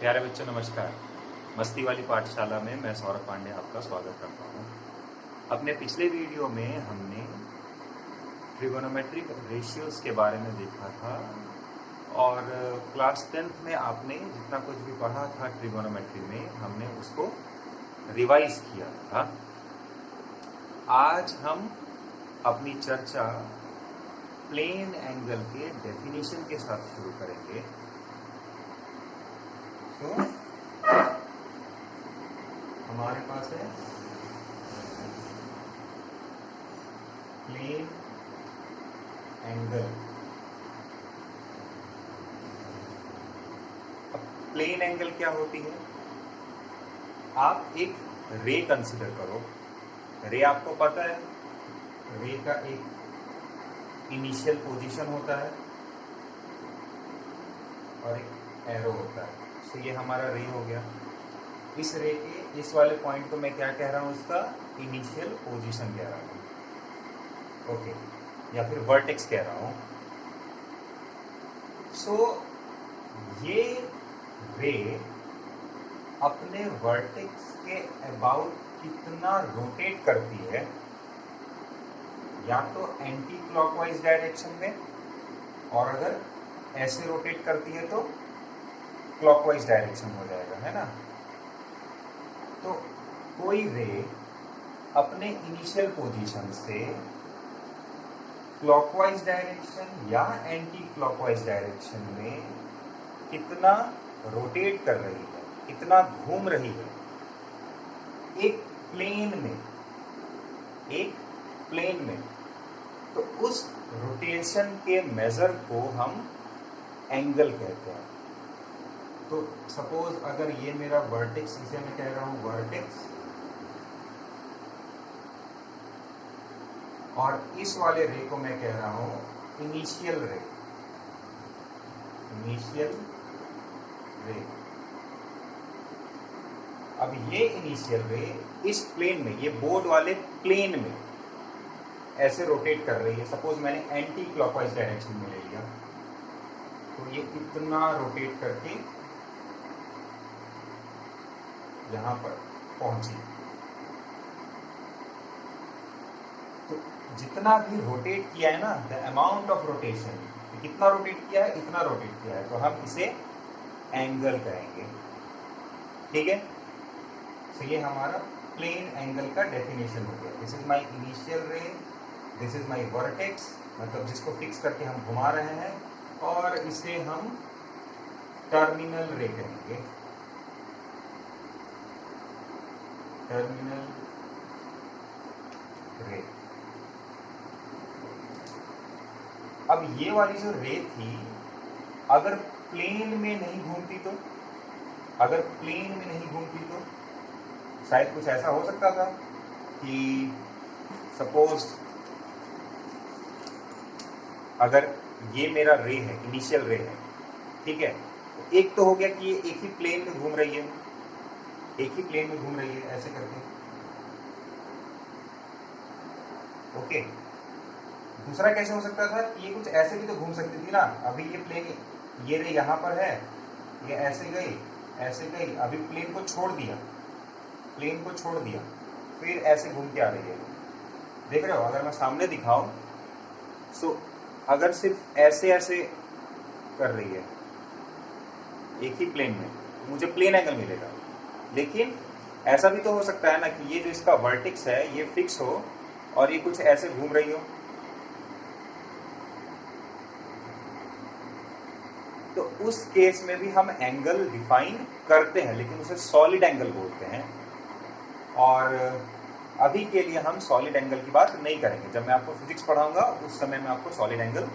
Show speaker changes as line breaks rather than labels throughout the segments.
प्यारे बच्चों नमस्कार। मस्ती वाली पाठशाला में मैं सौरभ पांडे आपका स्वागत करता हूँ। अपने पिछले वीडियो में हमने ट्रिगोनोमेट्रिक रेशियोज के बारे में देखा था और क्लास 10th में आपने जितना कुछ भी पढ़ा था ट्रिगोनोमेट्री में हमने उसको रिवाइज किया था। आज हम अपनी चर्चा प्लेन एंगल के डेफिनेशन के साथ शुरू करेंगे। तो हमारे पास है प्लेन एंगल। अब प्लेन एंगल क्या होती है? आप एक रे कंसिडर करो। रे आपको पता है, रे का एक इनिशियल पोजीशन होता है और एक एरो होता है। तो ये हमारा रे हो गया। इस रे के इस वाले पॉइंट को मैं क्या कह रहा हूँ? इसका इनिशियल पोजीशन कह रहा हूँ, ओके, या फिर वर्टेक्स कह रहा हूँ। सो ये रे अपने वर्टेक्स के अबाउट कितना रोटेट करती है, या तो एंटी क्लॉकवाइज डायरेक्शन में, और अगर ऐसे रोटेट करती है तो क्लॉकवाइज डायरेक्शन हो जाएगा, है ना। तो कोई रे अपने इनिशियल पोजीशन से क्लॉकवाइज डायरेक्शन या एंटी क्लॉकवाइज डायरेक्शन में कितना रोटेट कर रही है, कितना घूम रही है एक प्लेन में, तो उस रोटेशन के मेजर को हम एंगल कहते हैं। तो सपोज अगर ये मेरा वर्टेक्स, इसे मैं कह रहा हूं वर्टेक्स, और इस वाले रे को मैं कह रहा हूं इनिशियल रे। अब ये इनिशियल रे इस प्लेन में, ये बोर्ड वाले प्लेन में ऐसे रोटेट कर रही है। सपोज मैंने एंटी क्लॉकवाइज डायरेक्शन में ले लिया, तो ये इतना रोटेट करके यहां पर पहुंची। तो जितना भी रोटेट किया है ना, द अमाउंट ऑफ रोटेशन, कितना रोटेट किया है, इतना रोटेट किया है, तो हम इसे एंगल कहेंगे, ठीक है। तो ये हमारा प्लेन एंगल का डेफिनेशन हो गया। दिस इज माय इनिशियल रे, दिस इज माय वर्टेक्स, मतलब जिसको फिक्स करके हम घुमा रहे हैं, और इसे हम टर्मिनल रे कहेंगे, टर्मिनल रे। अब ये वाली जो रे थी, अगर प्लेन में नहीं घूमती तो, शायद कुछ ऐसा हो सकता था कि सपोज अगर ये मेरा रे है, इनिशियल रे है, ठीक है, तो एक तो हो गया कि ये एक ही प्लेन में घूम रही है, ऐसे करके, ओके। दूसरा कैसे हो सकता था कि ये कुछ ऐसे भी तो घूम सकती थी ना। अभी ये प्लेन, ये रे यहाँ पर है, ये ऐसे गई, अभी प्लेन को छोड़ दिया, फिर ऐसे घूम के आ रही है। देख रहे हो? अगर मैं सामने दिखाऊं, सो अगर सिर्फ ऐसे कर रही है एक ही प्लेन में, मुझे प्लेन एंगल मिलेगा। लेकिन ऐसा भी तो हो सकता है ना कि ये जो इसका वर्टेक्स है ये फिक्स हो और ये कुछ ऐसे घूम रही हो, तो उस केस में भी हम एंगल डिफाइन करते हैं, लेकिन उसे सॉलिड एंगल बोलते हैं। और अभी के लिए हम सॉलिड एंगल की बात नहीं करेंगे। जब मैं आपको फिजिक्स पढ़ाऊंगा उस समय मैं आपको सॉलिड एंगल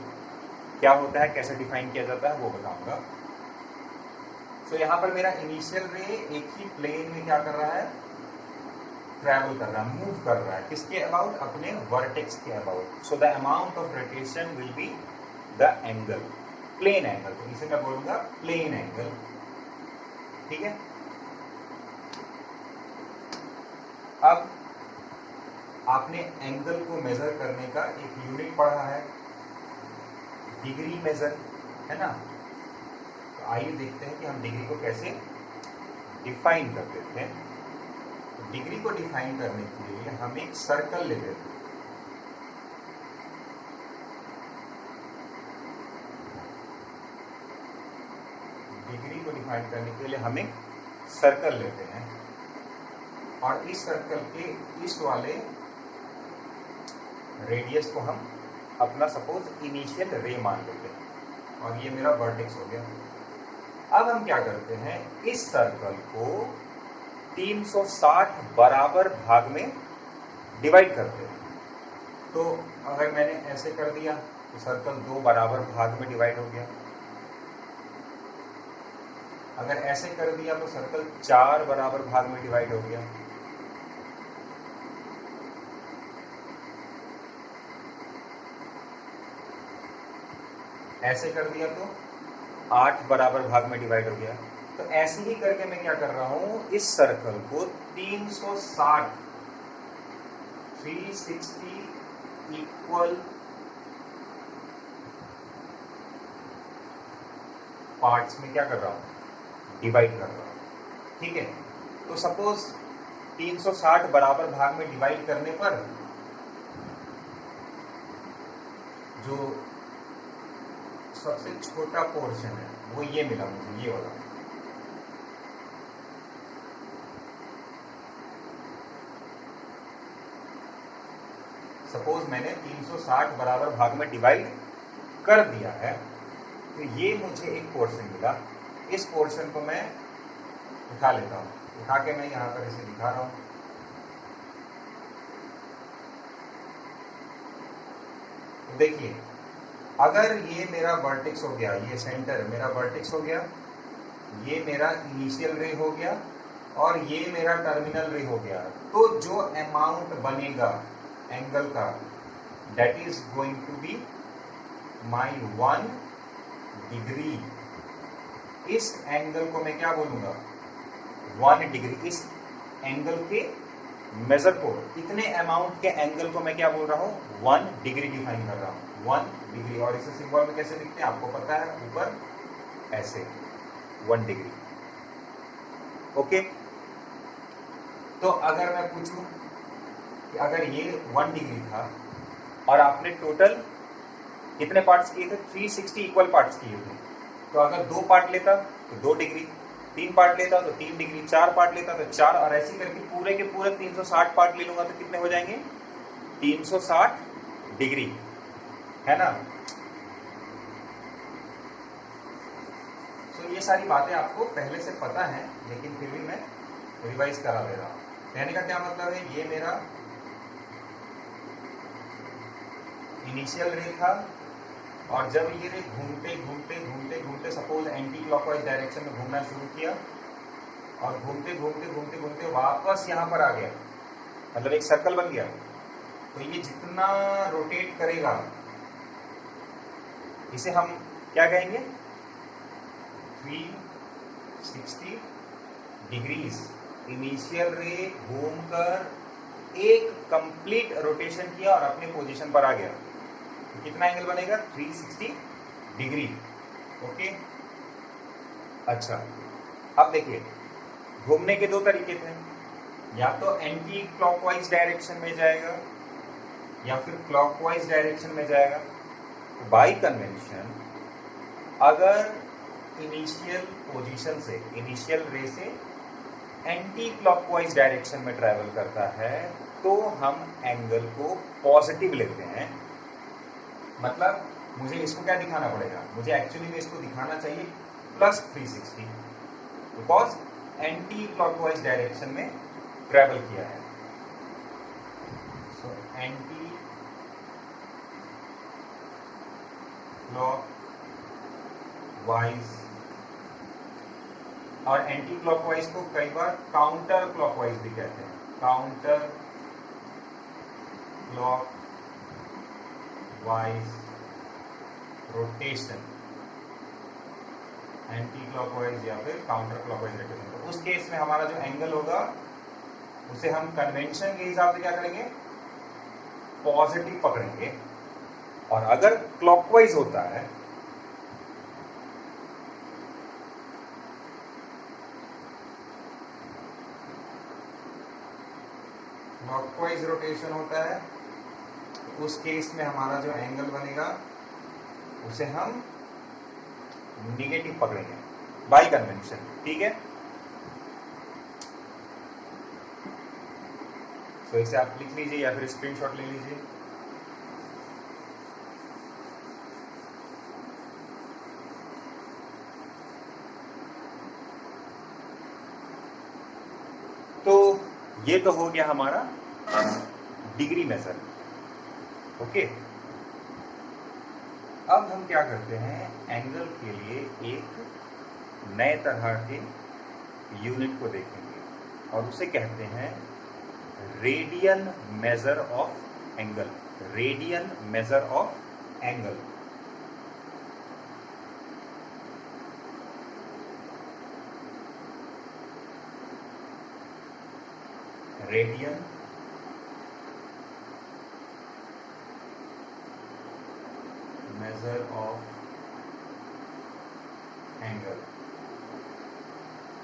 क्या होता है, कैसे डिफाइन किया जाता है, वो बताऊंगा। तो यहाँ पर मेरा इनिशियल रे एक ही प्लेन में क्या कर रहा है, ट्रैवल कर रहा है, मूव कर रहा है, किसके अबाउट, अपने वर्टेक्स के about. So the amount of rotation will be the angle, plane angle. तो इसे मैं बोलूंगा प्लेन एंगल, ठीक है। अब आपने एंगल को मेजर करने का एक यूनिट पढ़ा है, डिग्री मेजर, है ना। तो आइए देखते हैं कि हम डिग्री को कैसे डिफाइन करते थे, डिग्री को डिफाइन करने के लिए हम एक सर्कल लेते थे। डिग्री को डिफाइन करने के लिए हम एक सर्कल लेते हैं और इस सर्कल के इस वाले रेडियस को हम अपना सपोज इनिशियल रे मान लेते हैं और ये मेरा वर्टेक्स हो गया। अब हम क्या करते हैं, इस सर्कल को 360 बराबर भाग में डिवाइड करते हैं। तो अगर मैंने ऐसे कर दिया तो सर्कल 2 बराबर भाग में डिवाइड हो गया। अगर ऐसे कर दिया तो सर्कल 4 बराबर भाग में डिवाइड हो गया। ऐसे कर दिया तो 8 बराबर भाग में डिवाइड हो गया। तो ऐसे ही करके मैं क्या कर रहा हूं, इस सर्कल को 360 इक्वल पार्ट्स में क्या कर रहा हूं, डिवाइड कर रहा हूं। ठीक है, तो सपोज 360 बराबर भाग में डिवाइड करने पर जो सबसे छोटा पोर्शन है वो ये मिला मुझे, ये वाला। सपोज मैंने 360 बराबर भाग में डिवाइड कर दिया है, तो ये मुझे एक पोर्शन मिला। इस पोर्शन को मैं उठा लेता हूँ, उठा के मैं यहाँ पर इसे दिखा रहा हूँ। तो देखिए, अगर ये मेरा वर्टेक्स हो गया, ये सेंटर मेरा वर्टेक्स हो गया, ये मेरा इनिशियल रे हो गया और ये मेरा टर्मिनल रे हो गया, तो जो अमाउंट बनेगा एंगल का, that is going to be my 1 degree. इस एंगल को मैं क्या बोलूंगा, 1 डिग्री। इस एंगल के मेजर को, इतने अमाउंट के एंगल को मैं क्या बोल रहा हूँ, 1 डिग्री डिफाइन कर रहा हूँ, 1 डिग्री। और इसे सिंबल में कैसे लिखते हैं आपको पता है, ऊपर ऐसे 1 डिग्री। ओके, तो अगर मैं पूछूं कि अगर ये 1 डिग्री था और आपने टोटल कितने पार्ट्स किए थे, 360 इक्वल पार्ट्स किए थे, तो अगर 2 पार्ट लेता तो 2 डिग्री, 3 पार्ट लेता तो 3 डिग्री, 4 पार्ट लेता तो 4, और ऐसे करके पूरे के पूरे 360 पार्ट ले लूंगा तो कितने हो जाएंगे, 360 डिग्री, है ना। तो ये सारी बातें आपको पहले से पता है, लेकिन फिर भी मैं रिवाइज करा दे रहा हूँ। कहने का क्या मतलब है, ये मेरा इनिशियल रे था और जब ये रे घूमते घूमते घूमते घूमते सपोज एंटी क्लॉकवाइज डायरेक्शन में घूमना शुरू किया और घूमते घूमते घूमते घूमते वापस यहाँ पर आ गया, मतलब एक सर्कल बन गया, तो ये जितना रोटेट करेगा इसे हम क्या कहेंगे, 360 डिग्रीज। इनिशियल रे घूमकर एक कंप्लीट रोटेशन किया और अपने पोजीशन पर आ गया, तो कितना एंगल बनेगा, 360 डिग्री। ओके, अच्छा, अब देखिए, घूमने के 2 तरीके थे, या तो एंटी क्लॉकवाइज डायरेक्शन में जाएगा या फिर क्लॉकवाइज डायरेक्शन में जाएगा। बाय कन्वेंशन अगर इनिशियल पोजीशन से, इनिशियल रे से एंटी क्लॉकवाइज डायरेक्शन में ट्रैवल करता है तो हम एंगल को पॉजिटिव लेते हैं। मतलब मुझे इसको क्या दिखाना पड़ेगा, मुझे एक्चुअली में इसको दिखाना चाहिए plus 360, because anti clockwise direction में ट्रैवल किया है। सो एंटी क्लॉकवाइज, और एंटी क्लॉकवाइज को कई बार काउंटर क्लॉकवाइज भी कहते हैं, counter clockwise rotation, anti clockwise या फिर काउंटर क्लॉकवाइज रोटेशन। तो उस केस में हमारा जो एंगल होगा उसे हम कन्वेंशन के हिसाब से क्या करेंगे, पॉजिटिव पकड़ेंगे, और अगर क्लॉकवाइज होता है क्लॉकवाइज रोटेशन होता है, तो उस केस में हमारा जो एंगल बनेगा उसे हम निगेटिव पकड़ेंगे बाय कन्वेंशन, ठीक है। तो इसे आप लिख लीजिए या फिर स्क्रीनशॉट ले लीजिए। तो ये तो हो गया हमारा डिग्री मेजर, ओके। अब हम क्या करते हैं, एंगल के लिए एक नए तरह के यूनिट को देखेंगे और उसे कहते हैं radian measure of angle. Radian measure of angle. Radian measure of angle.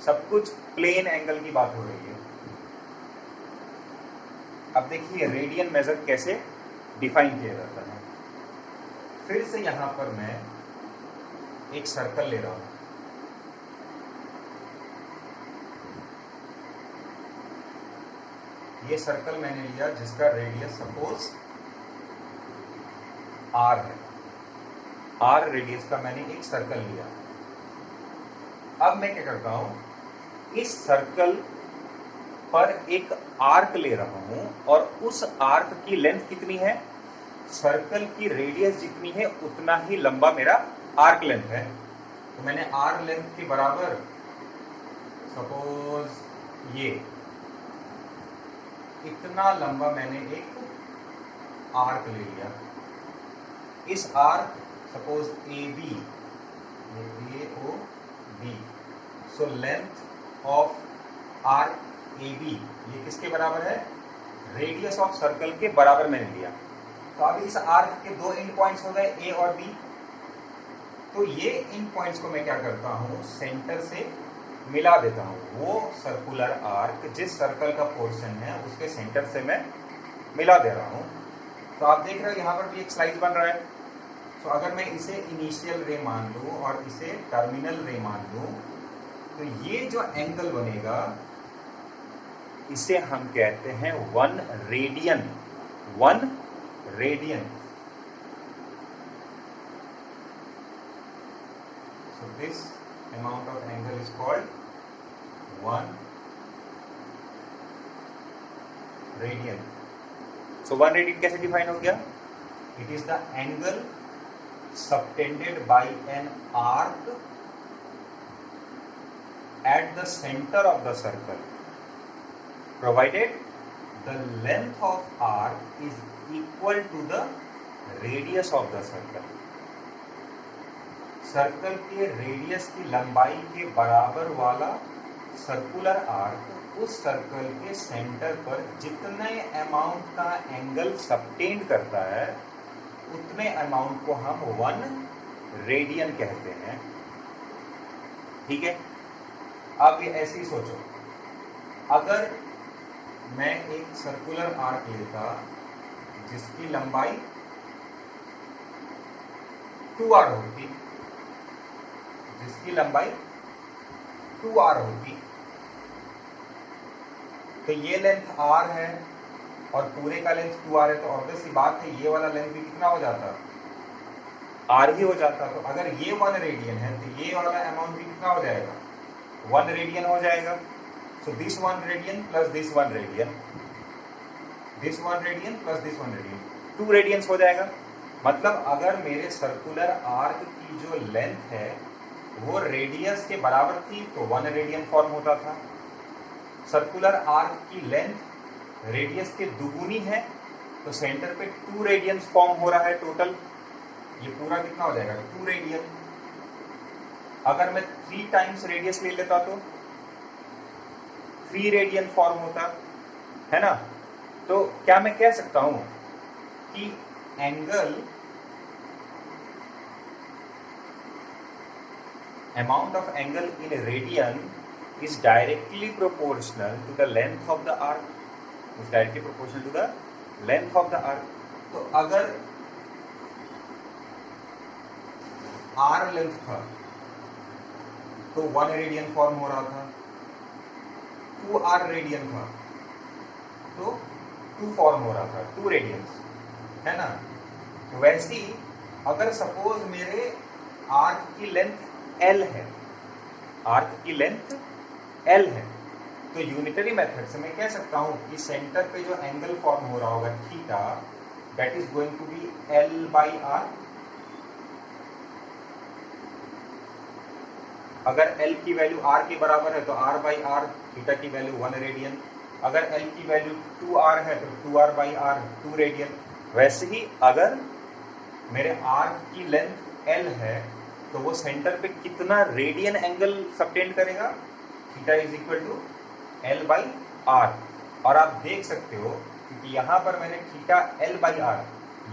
सब कुछ प्लेन एंगल की बात हो रही है। अब देखिए रेडियन मेजर कैसे डिफाइन किया जाता है। फिर से यहां पर मैं एक सर्कल ले रहा हूं, ये सर्कल मैंने लिया जिसका रेडियस सपोज r है। r रेडियस का मैंने एक सर्कल लिया। अब मैं क्या करता हूं, इस सर्कल पर एक आर्क ले रहा हूं और उस आर्क की लेंथ कितनी है, सर्कल की रेडियस जितनी है उतना ही लंबा मेरा आर्क लेंथ है। तो मैंने आर्क लेंथ के बराबर सपोज ये इतना लंबा मैंने एक आर्क ले लिया। इस arc suppose A B, A O B, so length of arc A B ये किसके बराबर है, रेडियस ऑफ सर्कल के बराबर मैंने लिया। तो अब इस आर्क के दो एंड पॉइंट्स हो गए ए और बी। तो ये इन पॉइंट्स को मैं क्या करता हूं, सेंटर से मिला देता हूं। वो सर्कुलर आर्क जिस सर्कल का पोर्शन है उसके सेंटर से मैं मिला दे रहा हूं। तो आप देख रहे हो यहां पर भी एक स्लाइस बन रहा है। तो अगर मैं इसे इनिशियल रे मान लूं और इसे टर्मिनल रे मान लूं, तो ये जो एंगल बनेगा इसे हम कहते हैं 1 radian. 1 radian. So this amount of angle is called 1 radian. So 1 radian कैसे डिफाइन हो गया? It is the angle subtended by an arc at the center of the circle, provided the length of arc is equal to the radius of the circle. Circle के radius की लंबाई के बराबर वाला circular arc उस circle के centre पर जितने अमाउंट का एंगल सबटेंड करता है उतने अमाउंट को हम 1 रेडियन कहते हैं, ठीक है। अब ये ऐसे ही सोचो, अगर मैं एक सर्कुलर आर्क लेता जिसकी लंबाई 2r होती, जिसकी लंबाई 2r होती, तो ये लेंथ r है और पूरे का लेंथ 2r है, तो ऑब्वियस सी बात है ये वाला लेंथ भी कितना हो जाता, r ही हो जाता। तो अगर ये 1 रेडियन है तो ये वाला अमाउंट भी कितना हो जाएगा, 1 रेडियन हो जाएगा। So this 1 radian plus this 1 radian, this 1 radian plus this 1 radian, 2 radians हो जाएगा। मतलब अगर मेरे सर्कुलर आर्क की जो लेंथ है वो रेडियस के बराबर थी तो 1 रेडियन फॉर्म होता था। सर्कुलर आर्क की लेंथ रेडियस के दुगुनी है तो सेंटर पे 2 रेडियंस फॉर्म हो रहा है टोटल। ये पूरा कितना हो जाएगा, 2 रेडियन। अगर मैं 3 टाइम्स रेडियस ले लेता तो 3 रेडियन फॉर्म होता है ना। तो क्या मैं कह सकता हूं कि angle amount of angle in a radian is directly proportional to the length of the arc। Is directly proportional to the length of the arc. तो अगर आर लेंथ था तो 1 रेडियन फॉर्म हो रहा था, 2r रेडियन था तो 2 form हो रहा था, 2 रेडियंस, है ना। तो वैसे ही अगर सपोज मेरे आर्क की लेंथ l है, आर्क की लेंथ l है, तो यूनिटरी मेथड से मैं कह सकता हूं कि सेंटर पे जो एंगल फॉर्म हो रहा होगा theta, that is going to be l/r। अगर l की वैल्यू r के बराबर है तो r/r, थीटा की वैल्यू 1 रेडियन। अगर l की वैल्यू 2r है तो 2r/r 2 रेडियन। वैसे ही अगर मेरे आर्क की लेंथ l है तो वो सेंटर पे कितना रेडियन एंगल सबटेंड करेगा, theta is equal to l/r। और आप देख सकते हो कि यहाँ पर मैंने theta l/r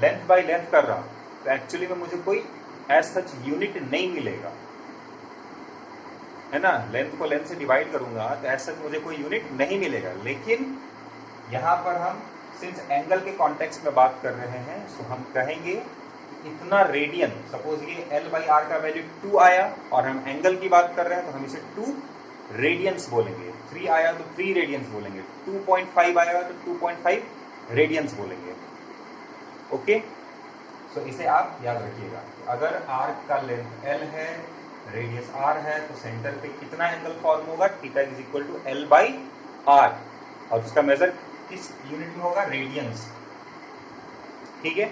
length by length कर रहा हूं, तो एक्चुअली में मुझे कोई एज सच यूनिट नहीं मिलेगा, है ना। लेंथ को लेंथ से डिवाइड करूंगा तो एज सच मुझे कोई यूनिट नहीं मिलेगा। लेकिन यहाँ पर हम सिंस एंगल के कॉन्टेक्स्ट में बात कर रहे हैं, तो हम कहेंगे इतना रेडियन, सपोज ये l/r का वैल्यू 2 आया और हम एंगल की बात कर रहे हैं तो हम इसे 2 रेडियंस बोलेंगे, 3 आया तो 3 रेडियंस बोलेंगे, 2.5 आया तो 2.5 रेडियंस बोलेंगे। ओके, सो इसे आप याद रखिएगा। अगर आर्क का लेंथ l है, रेडियस r है, तो सेंटर पे कितना एंगल फॉर्म होगा, theta is equal to l/r, और उसका मेजर किस यूनिट में होगा, रेडियंस। ठीक है,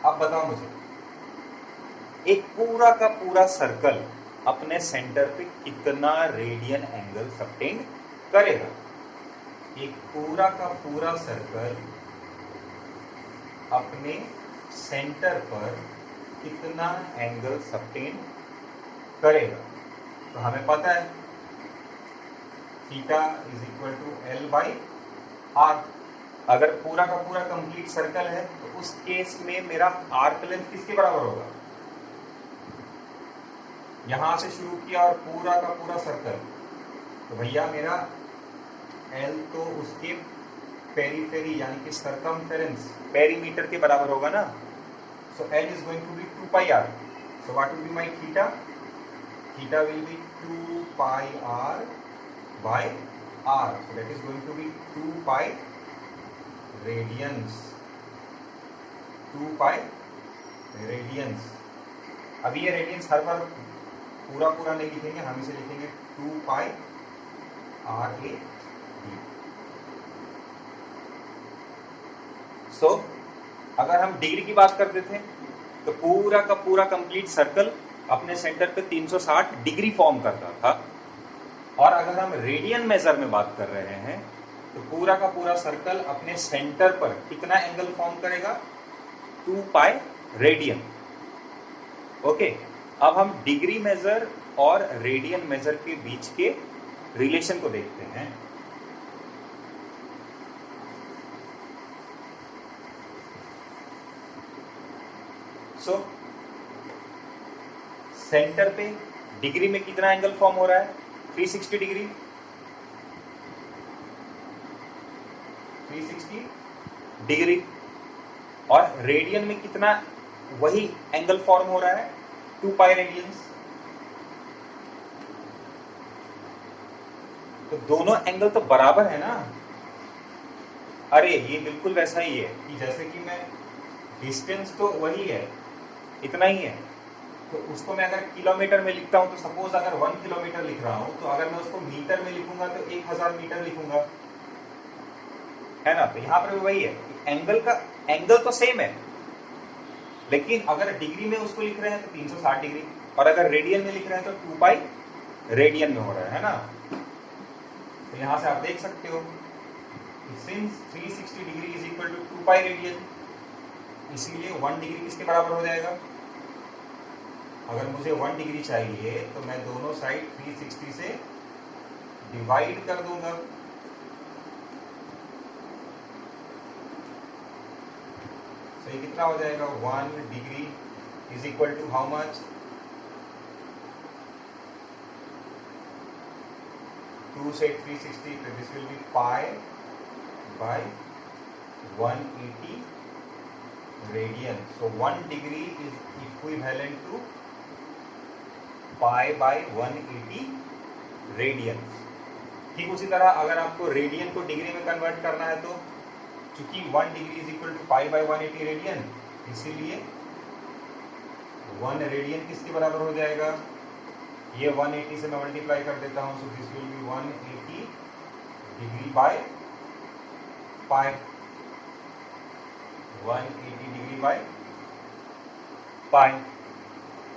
अब बताओ मुझे, एक पूरा का पूरा सर्कल अपने सेंटर पे कितना रेडियन एंगल सबटेंड करेगा। एक पूरा का पूरा सर्कल अपने सेंटर पर कितना एंगल सबटेंड करेगा। तो हमें पता है theta is equal to l/r। अगर पूरा का पूरा कंप्लीट सर्कल है तो उस केस में मेरा आर्क लेंथ किसके बराबर होगा, यहां से शुरू किया और पूरा का पूरा सर्कल, तो भैया मेरा l तो उसके पेरीफेरी यानी कि सर्कमफेरेंस, पेरीमीटर के बराबर होगा ना। So l is going to be 2πr। So what will be my theta, theta will be 2πr by r, so that is going to be 2π radians, 2π radians। अभी ये रेडियंस हर बार पूरा पूरा नहीं लिखेंगे, हम इसे लिखेंगे 2π r/a। सो अगर हम डिग्री की बात करते थे तो पूरा का पूरा कंप्लीट सर्कल अपने सेंटर पे 360 डिग्री फॉर्म करता था, और अगर हम रेडियन मेजर में बात कर रहे हैं तो पूरा का पूरा सर्कल अपने सेंटर पर कितना एंगल फॉर्म करेगा, 2π रेडियन। ओके, अब हम डिग्री मेजर और रेडियन मेजर के बीच के रिलेशन को देखते हैं। सो सेंटर पे डिग्री में कितना एंगल फॉर्म हो रहा है, 360 डिग्री, 360 डिग्री। और रेडियन में कितना वही एंगल फॉर्म हो रहा है, 2π रेडियंस। तो दोनों एंगल तो बराबर है ना। अरे ये बिल्कुल वैसा ही है कि जैसे कि मैं डिस्टेंस तो वही है, इतना ही है, तो उसको मैं अगर किलोमीटर में लिखता हूं तो सपोज अगर 1 किलोमीटर लिख रहा हूं तो अगर मैं उसको मीटर में लिखूंगा तो 1000 मीटर लिखूंगा, है ना। तो यहां पर भी वही है, एंगल तो सेम है, लेकिन अगर डिग्री में उसको लिख रहे हैं तो 360 डिग्री, और अगर रेडियन में लिख रहे हैं तो 2π रेडियन में हो रहा है ना। तो यहां से आप देख सकते हो since 360 degree is equal to 2π radian, इसीलिए 1 डिग्री किसके बराबर हो जाएगा। अगर मुझे 1 डिग्री चाहिए तो मैं दोनों साइड 360 से डिवाइड कर दूंगा। तो ये कितना हो जाएगा, 1 degree is equal to how much, 2 से 360, तो this will be pi by 180 radian. So 1 degree is equivalent to pi by 180 radian. ठीक उसी तरह अगर आपको रेडियन को डिग्री में कन्वर्ट करना है तो चूंकि 1 degree is equal to pi by 180 radian, इसीलिए 1 रेडियन किसके बराबर हो जाएगा, ये 180 से मैं मल्टीप्लाई कर देता हूं. सो this will B 180 degree by pi, 180 degree by pi.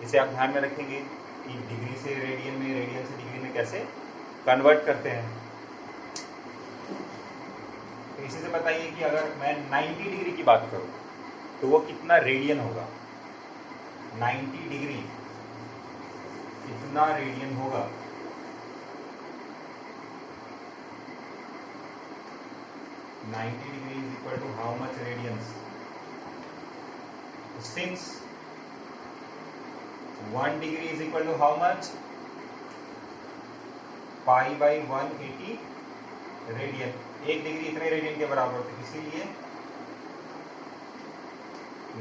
इसे आप ध्यान में रखेंगे कि डिग्री से रेडियन में, रेडियन से डिग्री में कैसे कन्वर्ट करते हैं. तो इसी से बताइए कि अगर मैं 90 डिग्री की बात करूं तो वो कितना रेडियन होगा. 90 डिग्री कितना रेडियन होगा. Ninety degree is equal to how much radians. Since 1 degree is equal to how much, pi by 180 radian. 1 degree इतने रेडियन के बराबर होती है, इसीलिए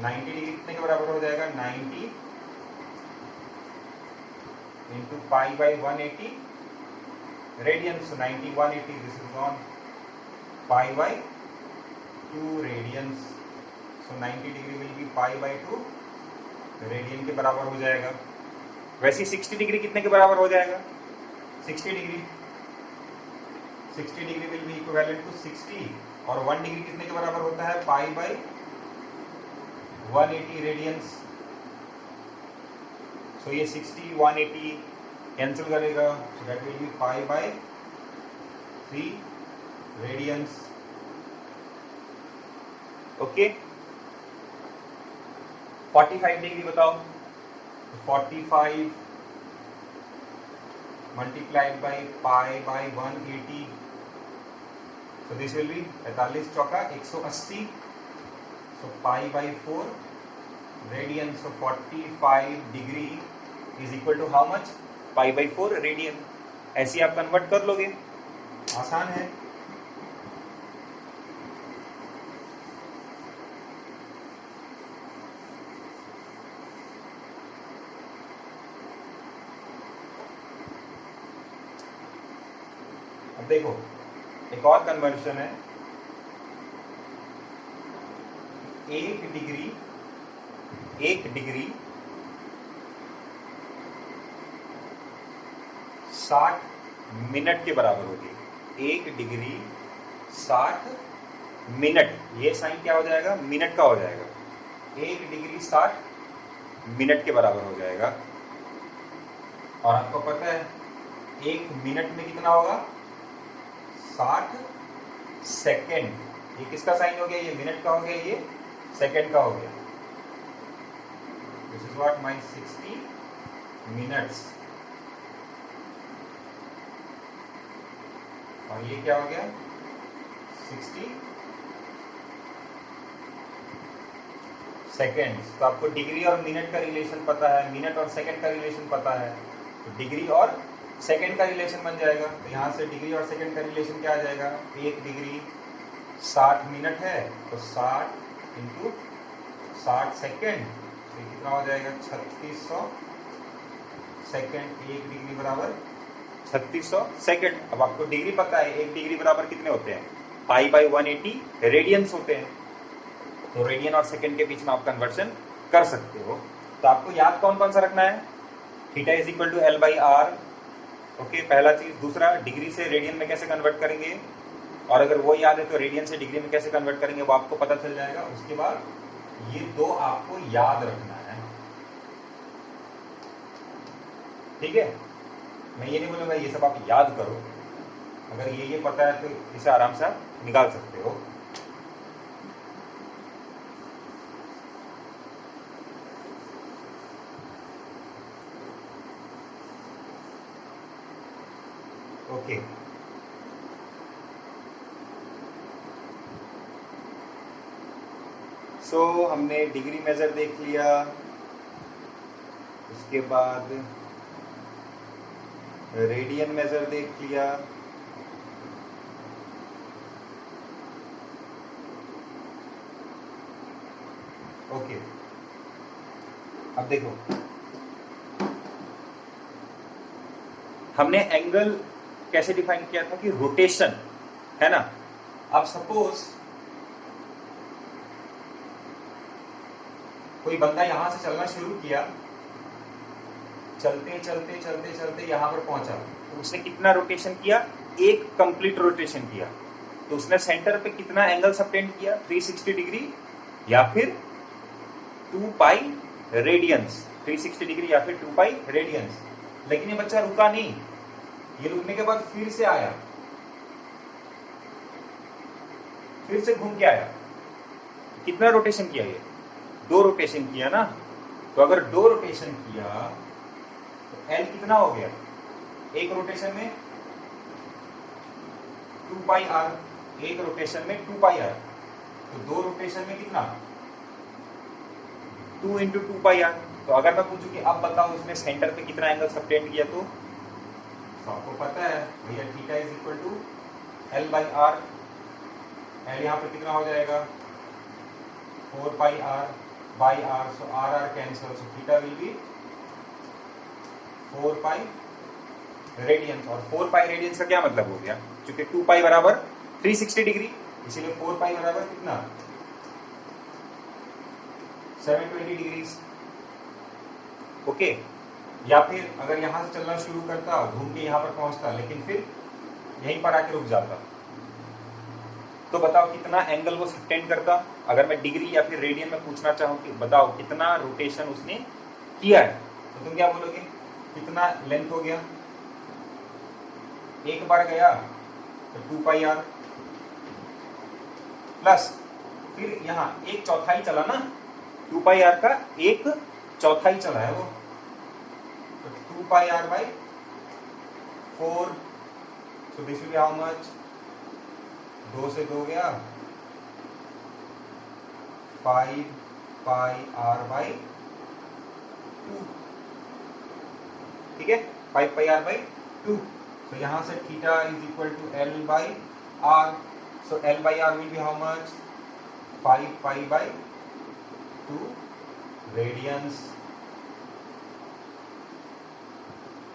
90 डिग्री कितने के बराबर हो जाएगा, 90 into pi by 180 radian. So 90 180, this is gone, pi by 2 radians. So 90 degree will be pi by 2 radian के बराबर हो जाएगा. वैसे 60 डिग्री कितने के बराबर हो जाएगा, 60 degree will be equivalent to 60, और 1 डिग्री कितने के बराबर होता है, पाई बाई 180 रेडियंस. सो ये 60 180 कैंसिल करेगा, so that will be pi by 3 radians. Okay. 45 degree बताओ, 45 multiplied by pi by 180, so this will be 45 चौका 180, so pi by 4 radian. So 45 degree is equal to how much, pi by 4 radian. ऐसे आप convert कर लोगे, आसान है. अब देखो एक और कन्वर्शन है. 1 डिग्री 60 मिनट के बराबर होगी. 1 डिग्री 60 मिनट, ये साइन क्या हो जाएगा, मिनट का हो जाएगा. 1 डिग्री 60 मिनट के बराबर हो जाएगा. और आपको पता है 1 मिनट में कितना होगा, 60 सेकेंड. ये किसका साइन हो गया, ये मिनट का हो गया, ये सेकेंड का हो गया. This is what my 60 minutes. और ये क्या हो गया, 60 सेकेंड्स. तो आपको डिग्री और मिनट का रिलेशन पता है, मिनट और सेकेंड का रिलेशन पता है, तो डिग्री और सेकेंड का रिलेशन बन जाएगा. तो यहाँ से डिग्री और सेकेंड का रिलेशन क्या आ जाएगा, 1 डिग्री 60 मिनट है, तो 60 इंटू 60 सेकेंड, तो ये कितना हो जाएगा, 3600 सेकेंड. 1 डिग्री बराबर 3600 सेकेंड. अब आपको डिग्री पता है, 1 डिग्री बराबर कितने होते हैं, पाई बाई 180 रेडियंस होते हैं. तो रेडियन और सेकेंड के बीच में आप कन्वर्शन कर सकते हो. तो आपको याद कौन कौन सा रखना है, theta is equal to L by R. Okay, पहला चीज. दूसरा, डिग्री से रेडियन में कैसे कन्वर्ट करेंगे, और अगर वो याद है तो रेडियन से डिग्री में कैसे कन्वर्ट करेंगे वो आपको पता चल जाएगा. उसके बाद ये 2 आपको याद रखना है. ठीक है, मैं ये नहीं बोलूंगा ये सब आप याद करो. अगर ये पता है तो इसे आराम से आप निकाल सकते हो. ओके. सो हमने डिग्री मेजर देख लिया, उसके बाद रेडियन मेजर देख लिया, ओके, अब देखो हमने एंगल कैसे डिफाइन किया था कि रोटेशन है ना। अब सपोज कोई बंदा यहां से चलना शुरू किया, चलते चलते चलते चलते यहां पर पहुंचा, तो उसने कितना रोटेशन किया, एक कंप्लीट रोटेशन किया। तो उसने सेंटर पे कितना एंगल सबटेंड किया, 360 डिग्री या फिर 2 पाई रेडियंस, 360 डिग्री या फिर 2 पाई रेडियंस। लेकिन ये बच्चा रुका नहीं, ये रुकने के बाद फिर से आया, फिर से घूम के आया। कितना रोटेशन किया, ये 2 रोटेशन किया ना। तो अगर 2 रोटेशन किया तो एल कितना हो गया, एक रोटेशन में 2 पाई आर, एक रोटेशन में 2 पाई आर। तो 2 रोटेशन में कितना, 2 इंटू 2 पाई आर। तो अगर मैं पूछूं कि अब बताओ उसने सेंटर पे कितना एंगल सबटेंड किया, तो आपको पता है भैया theta is equal to L by R. L यहाँ पे कितना हो जाएगा, 4 pi R by R, so R R cancel, so theta will be 4 pi radians. और 4 पाई रेडियंस का क्या मतलब हो गया, क्योंकि 2 पाई बराबर 360 डिग्री, इसीलिए 4 पाई बराबर कितना, 720 डिग्री। ओके, या फिर अगर यहां से चलना शुरू करता, घूम के यहां पर पहुंचता, लेकिन फिर यहीं पर आके रुक जाता, तो बताओ कितना एंगल वो सबटेंड करता। अगर मैं डिग्री या फिर रेडियन में पूछना चाहूं कि बताओ कितना रोटेशन उसने किया है, तो तुम क्या बोलोगे, कितना लेंथ हो गया, एक बार गया तो 2 पाई आर प्लस फिर यहां 1/4 चला ना, 2 पाई आर का 1/4 चला है वो, तो 2 pi R by 4, so this will be how much, 2 से 2 गया, 5 पाई आर बाई 2, ठीक है, 5 पाई आर बाई 2। तो यहां से theta is equal to L by R, so L by R will be how much, 5 pi by 2 radians,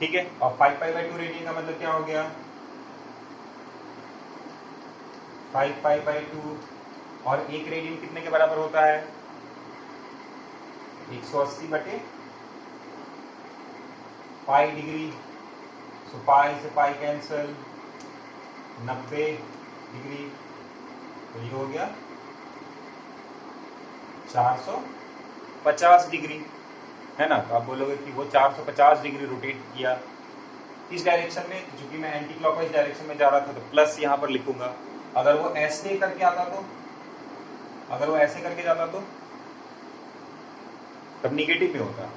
ठीक है। और 5 पाई बाई 2 रेडियन का मतलब क्या हो गया, 5 पाई बाई 2, और एक रेडियन कितने के बराबर होता है, 180 बटे पाई डिग्री, सो पाई से पाई कैंसल, 90 डिग्री, तो ये हो गया 450 डिग्री, है ना। तो आप बोलोगे कि वो 450 डिग्री रोटेट किया इस डायरेक्शन में, चूंकि मैं एंटी क्लॉकवाइज डायरेक्शन में जा रहा था तो प्लस यहाँ पर लिखूंगा। अगर वो ऐसे करके आता तो, अगर वो ऐसे करके जाता तो तब निगेटिव में होता,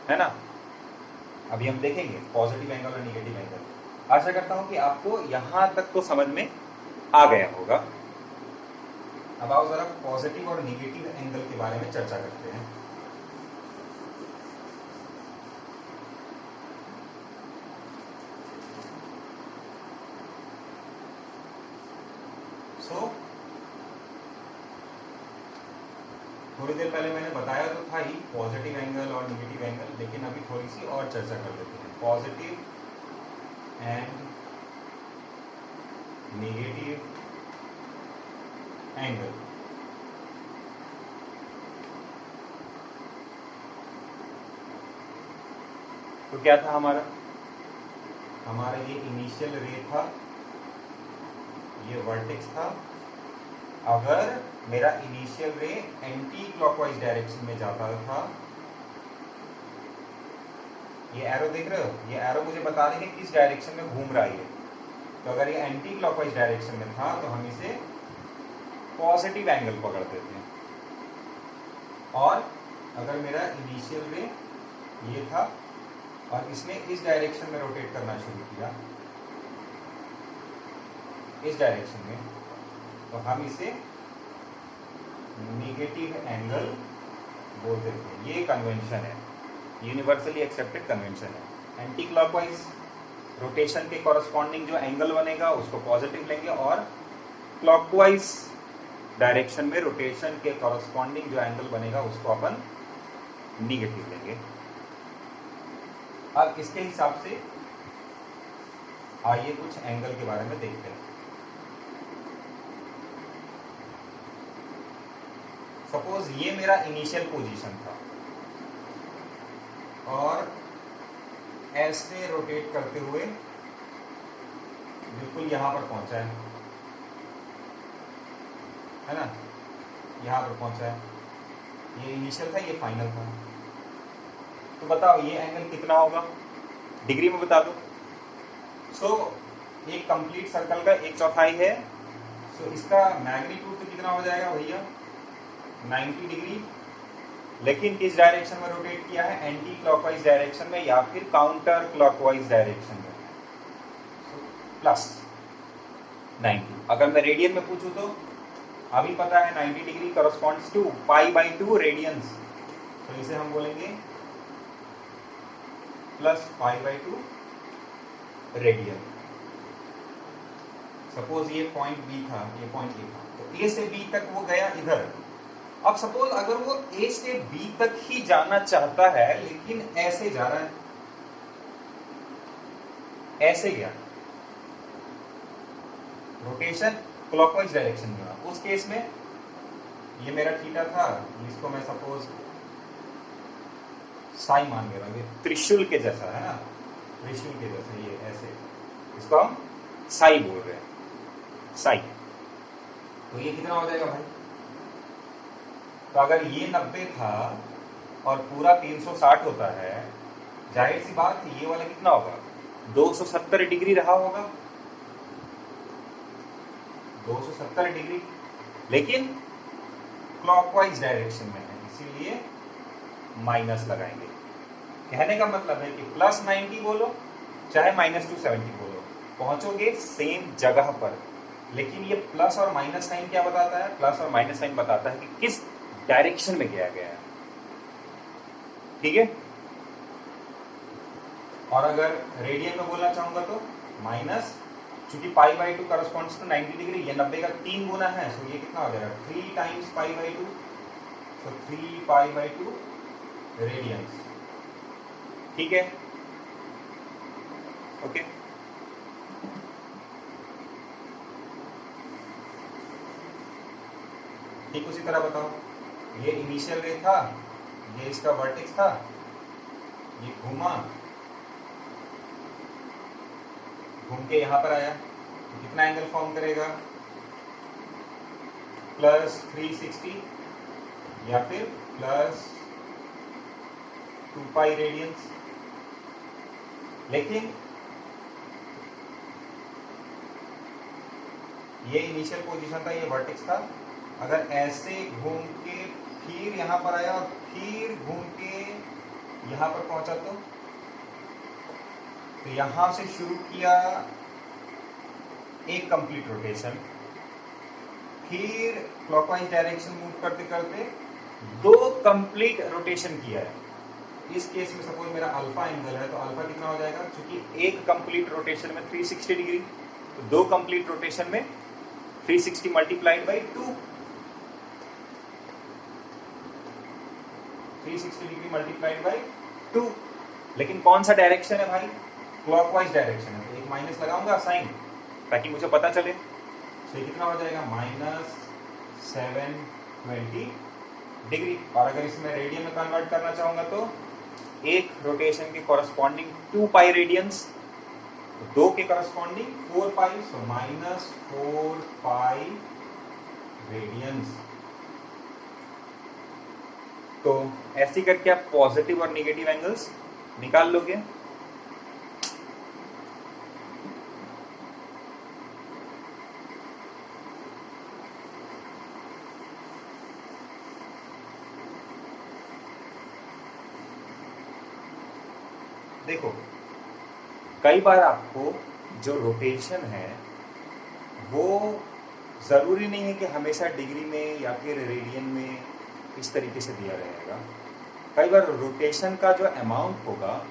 है ना। अभी हम देखेंगे पॉजिटिव एंगल और निगेटिव एंगल। आशा करता हूं कि आपको यहां तक तो समझ में आ गया होगा। अब आओ जरा पॉजिटिव और निगेटिव एंगल के बारे में चर्चा करते हैं। थोड़ी देर पहले मैंने बताया तो था ही पॉजिटिव एंगल और निगेटिव एंगल, लेकिन अभी थोड़ी सी और चर्चा कर लेते हैं। Positive and negative angle. तो क्या था हमारा ये इनिशियल रे था, ये वर्टेक्स था। अगर मेरा इनिशियल रे एंटी क्लॉकवाइज डायरेक्शन में जाता था, ये एरो देख रहे हो, ये एरो मुझे बता रही है किस डायरेक्शन में घूम रहा है। तो अगर ये एंटी क्लॉकवाइज डायरेक्शन में था तो हम इसे पॉजिटिव एंगल पकड़ते थे। और अगर मेरा इनिशियल रे ये था और इसने इस डायरेक्शन में रोटेट करना शुरू किया, इस डायरेक्शन में, तो हम इसे नेगेटिव एंगल बोलते थे। ये कन्वेंशन है, यूनिवर्सली एक्सेप्टेड कन्वेंशन है। एंटी क्लॉकवाइज रोटेशन के कॉरस्पॉन्डिंग जो एंगल बनेगा उसको पॉजिटिव लेंगे, और क्लॉकवाइज डायरेक्शन में रोटेशन के कॉरस्पॉन्डिंग जो एंगल बनेगा उसको अपन निगेटिव लेंगे। अब इसके हिसाब से आइए कुछ एंगल के बारे में देखते हैं। सपोज ये मेरा इनिशियल पोजीशन था और ऐसे रोटेट करते हुए बिल्कुल यहां पर पहुंचा है ना, यहां पर पहुंचा है। ये इनिशियल था, ये फाइनल था। तो बताओ ये एंगल कितना होगा, डिग्री में बता दो। सो एक कंप्लीट सर्कल का 1/4 है, सो इसका मैग्नीट्यूड तो कितना हो जाएगा भैया, 90 डिग्री। लेकिन किस डायरेक्शन में रोटेट किया है, एंटी क्लॉकवाइज डायरेक्शन में या फिर काउंटर क्लॉकवाइज डायरेक्शन में, प्लस 90। अगर मैं रेडियन में पूछूं तो अभी पता है 90 डिग्री कॉरस्पॉन्ड्स टू π/2 रेडियंस, तो इसे हम बोलेंगे प्लस π/2 रेडियन। सपोज ये पॉइंट बी था, ये पॉइंट ए था, तो ए से बी तक वो गया इधर। अब सपोज अगर वो ए से बी तक ही जाना चाहता है लेकिन ऐसे जा रहा है, ऐसे गया, रोटेशन क्लॉकवाइज डायरेक्शन में, उस केस में ये मेरा थीटा था, इसको मैं सपोज साई मान ले रहा हूं, त्रिशूल के जैसा है ना, त्रिशूल के जैसा, ये ऐसे, इसको हम साई बोल रहे हैं, साई। तो ये कितना हो जाएगा भाई, तो अगर ये 90 था और पूरा 360 होता है, जाहिर सी बात है ये वाला कितना होगा, 270 डिग्री रहा होगा, 270 डिग्री, लेकिन क्लॉकवाइज डायरेक्शन में है, इसीलिए माइनस लगाएंगे। कहने का मतलब है कि प्लस 90 बोलो चाहे -270 बोलो, पहुंचोगे सेम जगह पर। लेकिन ये प्लस और माइनस साइन क्या बताता है, प्लस और माइनस साइन बताता है कि किस डायरेक्शन में गया है, ठीक है। और अगर रेडियन में बोलना चाहूंगा तो माइनस, चूंकि π/2 कॉरस्पॉन्ड्स टू 90 डिग्री, ये 90 का 3 गुना है, तो ये कितना हो जाएगा 3 टाइम्स π/2, तो 3 π/2 रेडियंस, ठीक है, ओके। ठीक उसी तरह बताओ, ये इनिशियल रे था, ये इसका वर्टेक्स था, ये घूमा, घूम के यहां पर आया, तो कितना एंगल फॉर्म करेगा, प्लस 360 या फिर प्लस 2π रेडियंस। लेकिन ये इनिशियल पोजीशन था, ये वर्टेक्स था, अगर ऐसे घूम के फिर यहां पर आया और फिर घूम के यहां पर पहुंचा तो यहां से शुरू किया एक कंप्लीट रोटेशन, फिर क्लॉकवाइज डायरेक्शन मूव करते करते 2 कंप्लीट रोटेशन किया है। इस केस में सपोज मेरा अल्फा एंगल है, तो अल्फा कितना हो जाएगा, क्योंकि एक कंप्लीट रोटेशन में 360 डिग्री, तो 2 कंप्लीट रोटेशन में 360 multiplied by 2, 360 degree multiplied by 2। लेकिन कौन सा डायरेक्शन है भाई, क्लॉकवाइज डायरेक्शन है, तो एक माइनस लगाऊंगा साइन ताकि मुझे पता चले। तो कितना हो जाएगा -720 डिग्री। और अगर इसमें रेडियन में कन्वर्ट करना चाहूंगा तो एक रोटेशन के कॉरस्पॉन्डिंग 2π रेडियंस, 2 के कॉरस्पॉन्डिंग 4π, सो -4π रेडियंस। तो ऐसे करके आप पॉजिटिव और नेगेटिव एंगल्स निकाल लोगे। देखो कई बार आपको जो रोटेशन है वो ज़रूरी नहीं है कि हमेशा डिग्री में या फिर रेडियन में इस तरीके से दिया रहेगा। कई बार रोटेशन का जो अमाउंट होगा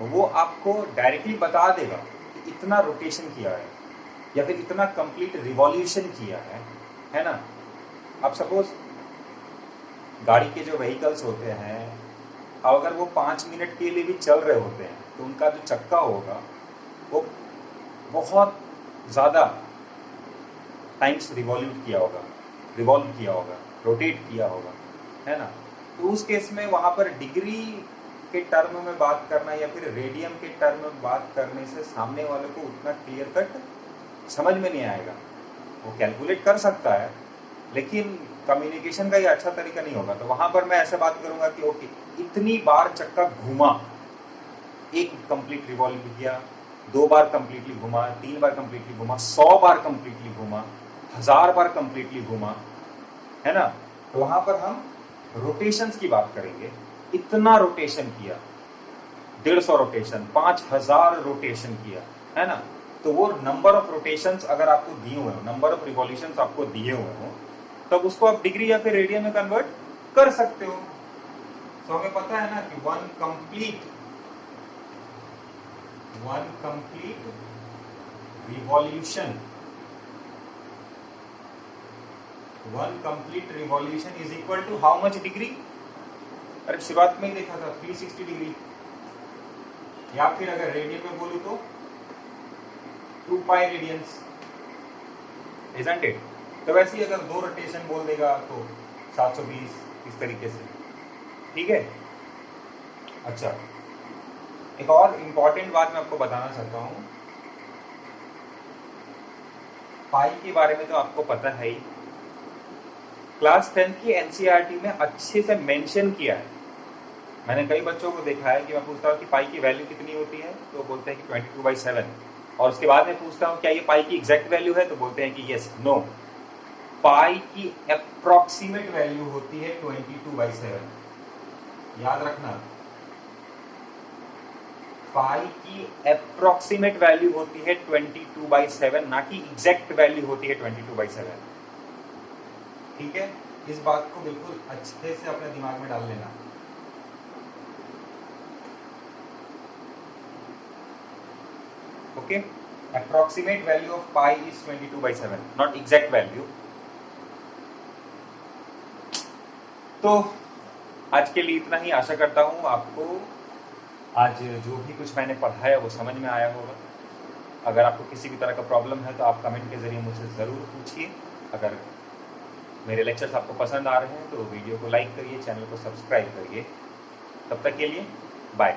वो आपको डायरेक्टली बता देगा कि इतना रोटेशन किया है या फिर इतना कंप्लीट रिवॉल्यूशन किया है ना। अब सपोज गाड़ी के जो व्हीकल्स होते हैं, अब अगर वो 5 मिनट के लिए भी चल रहे होते हैं तो उनका जो चक्का होगा वो बहुत ज़्यादा टाइम्स रिवॉल्व किया होगा, रोटेट किया होगा, है ना। तो उस केस में वहाँ पर डिग्री के टर्म में बात करना या फिर रेडियन के टर्म में बात करने से सामने वाले को उतना क्लियर कट समझ में नहीं आएगा। वो कैलकुलेट कर सकता है लेकिन कम्युनिकेशन का ये अच्छा तरीका नहीं होगा। तो वहाँ पर मैं ऐसे बात करूँगा कि ओके, इतनी बार चक्का घूमा, एक कंप्लीट रिवॉल्व किया, 2 बार कंप्लीटली घुमा, 3 बार कंप्लीटली घुमा, 100 बार कंप्लीटली घुमा, 1000 बार कंप्लीटली घुमा, है ना। तो वहां पर हम रोटेशंस की बात करेंगे। इतना रोटेशन किया, 150 रोटेशन, 5000 रोटेशन किया, है ना। तो वो नंबर ऑफ रोटेशंस अगर आपको दिए हुए हो, नंबर ऑफ रिवॉल्यूशंस आपको दिए हुए हो, तब उसको आप डिग्री या फिर रेडियन में कन्वर्ट कर सकते हो। तो हमें पता है ना कि one complete revolution is equal to how much degree. अरे शुरुआत में ही देखा था 360 डिग्री, या फिर अगर रेडियन में बोलूं तो 2 पाई रेडियंस, इजंट इट। तो वैसे ही अगर 2 रोटेशन बोल देगा तो 720, इस तरीके से, ठीक है। अच्छा, एक और इम्पॉर्टेंट बात मैं आपको बताना चाहता हूं। पाई के बारे में तो आपको पता है ही, क्लास 10 की एनसीईआरटी में अच्छे से मेंशन किया है। मैंने कई बच्चों को देखा है कि मैं पूछता हूँ कि पाई की वैल्यू कितनी होती है, तो बोलते हैं कि 22/7, और उसके बाद मैं पूछता हूँ क्या ये पाई की एग्जैक्ट वैल्यू है, तो बोलते हैं कि यस, नो, पाई की अप्रोक्सीमेट वैल्यू होती है 22/7। याद रखना, पाई की अप्रोक्सीमेट वैल्यू होती है 22/7, ना कि एग्जैक्ट वैल्यू होती है 22/7, ठीक है। इस बात को बिल्कुल अच्छे से अपने दिमाग में डाल लेना। Okay, approximate value of pi is 22/7, not exact value. तो आज के लिए इतना ही। आशा करता हूँ आपको आज जो भी कुछ मैंने पढ़ाया वो समझ में आया होगा। अगर आपको किसी भी तरह का प्रॉब्लम है तो आप कमेंट के जरिए मुझसे ज़रूर पूछिए। अगर मेरे लेक्चर्स आपको पसंद आ रहे हैं तो वीडियो को लाइक करिए, चैनल को सब्सक्राइब करिए। तब तक के लिए बाय।